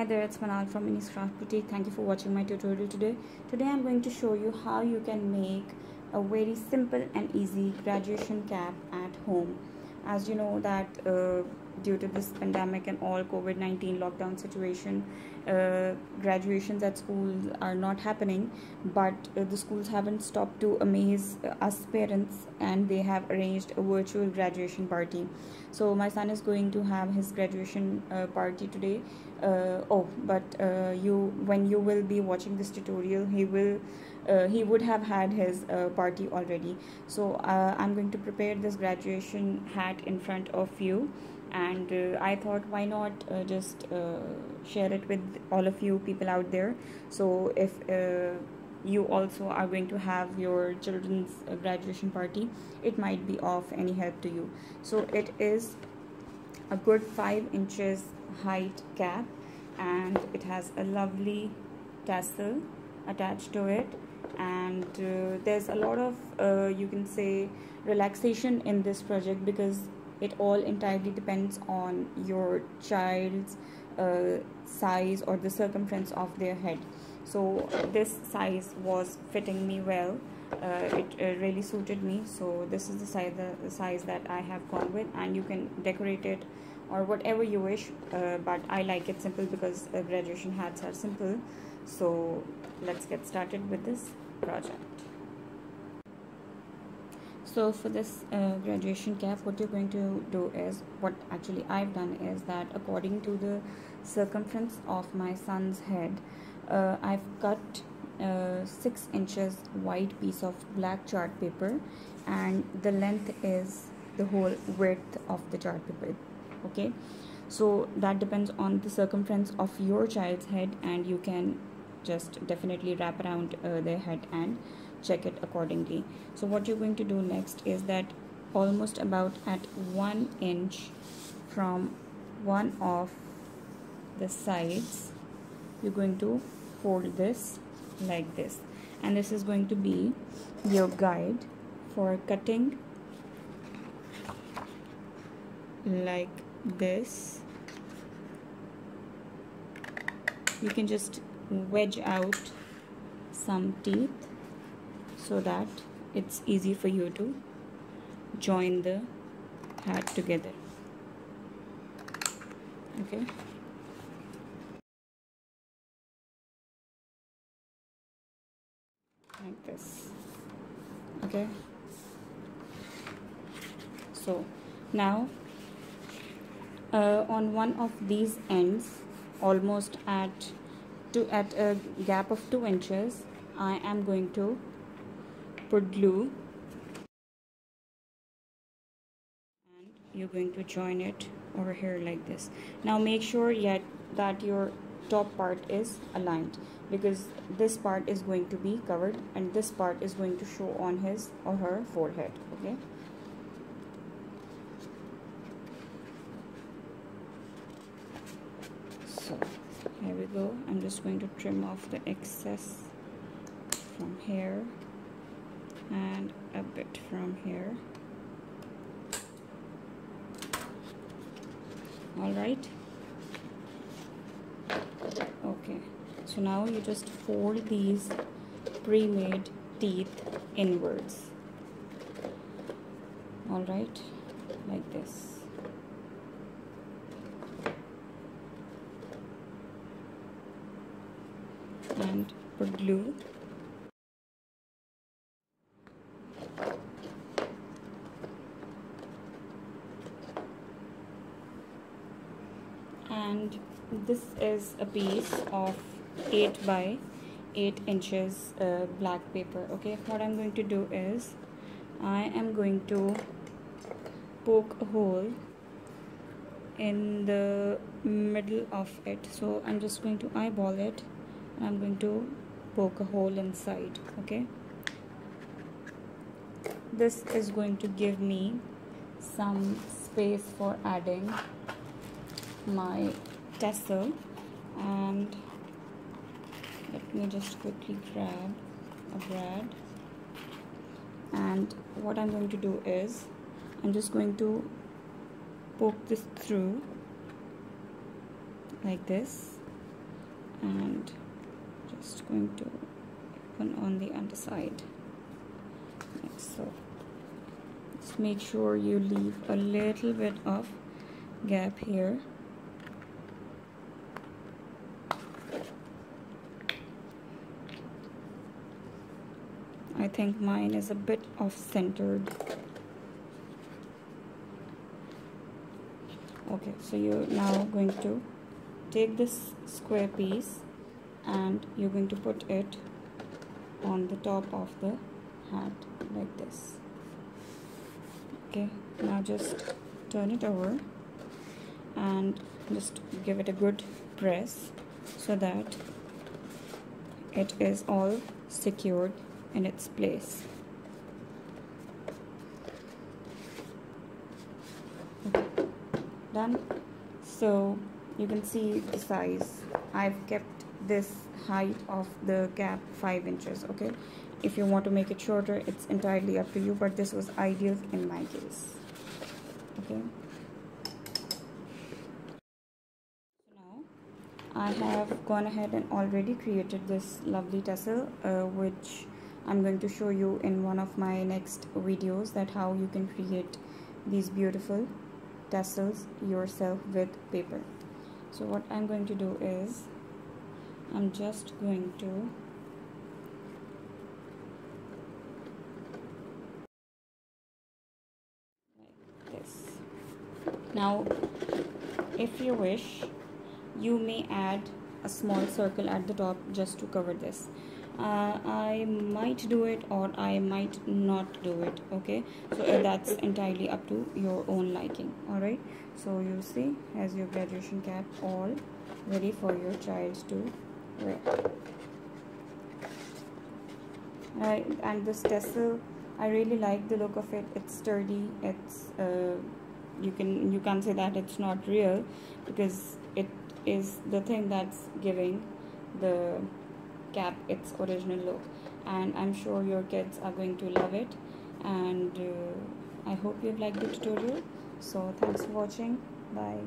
Hi there, it's Manal from miniscraftboutique. Thank you for watching my tutorial today. Today I'm going to show you how you can make a very simple and easy graduation cap at home. As you know that due to this pandemic and all COVID-19 lockdown situation, graduations at schools are not happening, but the schools haven't stopped to amaze us parents, and they have arranged a virtual graduation party. So my son is going to have his graduation party today. When you will be watching this tutorial, he would have had his party already. So I'm going to prepare this graduation hat in front of you, and I thought, why not just share it with all of you people out there. So if you also are going to have your children's graduation party, it might be of any help to you. So it is a good 5 inches height cap, and it has a lovely tassel attached to it, and there's a lot of you can say relaxation in this project, because it all entirely depends on your child's size or the circumference of their head. So this size was fitting me well. It really suited me, so this is the size that I have gone with, and you can decorate it or whatever you wish, but I like it simple because graduation hats are simple. So let's get started with this project. So for this graduation cap, what you're going to do is, what actually I've done is that according to the circumference of my son's head, I've cut 6 inches wide piece of black chart paper, and the length is the whole width of the chart paper. Okay, so that depends on the circumference of your child's head, and you can just definitely wrap around their head and check it accordingly. So what you're going to do next is that almost about at 1 inch from one of the sides, you're going to fold this like this, and this is going to be your guide for cutting like this. You can just wedge out some teeth so that it's easy for you to join the hat together. Okay, like this. Okay, so now on one of these ends, almost at a gap of 2 inches, I am going to put glue, and you're going to join it over here like this. Now make sure that your top part is aligned, because this part is going to be covered and this part is going to show on his or her forehead. Okay, so here we go. I'm just going to trim off the excess from here and a bit from here. All right, okay, so now you just fold these pre-made teeth inwards. All right, like this. And put glue. And this is a piece of 8 by 8 inches black paper. Okay, what I'm going to do is I am going to poke a hole in the middle of it. So I'm just going to eyeball it, and I'm going to poke a hole inside. Okay, this is going to give me some space for adding my tassel, and let me just quickly grab a brad, and what I'm going to do is I'm just going to poke this through like this, and just going to open on the underside. So just make sure you leave a little bit of gap here. I think mine is a bit off-centered. Okay, so you're now going to take this square piece and you're going to put it on the top of the hat like this. Okay, now just turn it over and just give it a good press so that it is all secured in its place. Okay, done. So you can see the size. I've kept this height of the cap 5 inches. Okay, if you want to make it shorter, it's entirely up to you, but this was ideal in my case. Okay, so now I have gone ahead and already created this lovely tassel, which I'm going to show you in one of my next videos, that how you can create these beautiful tassels yourself with paper. So what I'm going to do is I'm just going to like this. Now if you wish, you may add a small circle at the top just to cover this. I might do it or I might not do it. Okay, so that's entirely up to your own liking. Alright, so you see, has your graduation cap all ready for your child to wear. And this tassel, I really like the look of it. It's sturdy. It's you can't say that it's not real, because it is the thing that's giving the cap its original look, and I'm sure your kids are going to love it. And I hope you've liked the tutorial. So thanks for watching. Bye.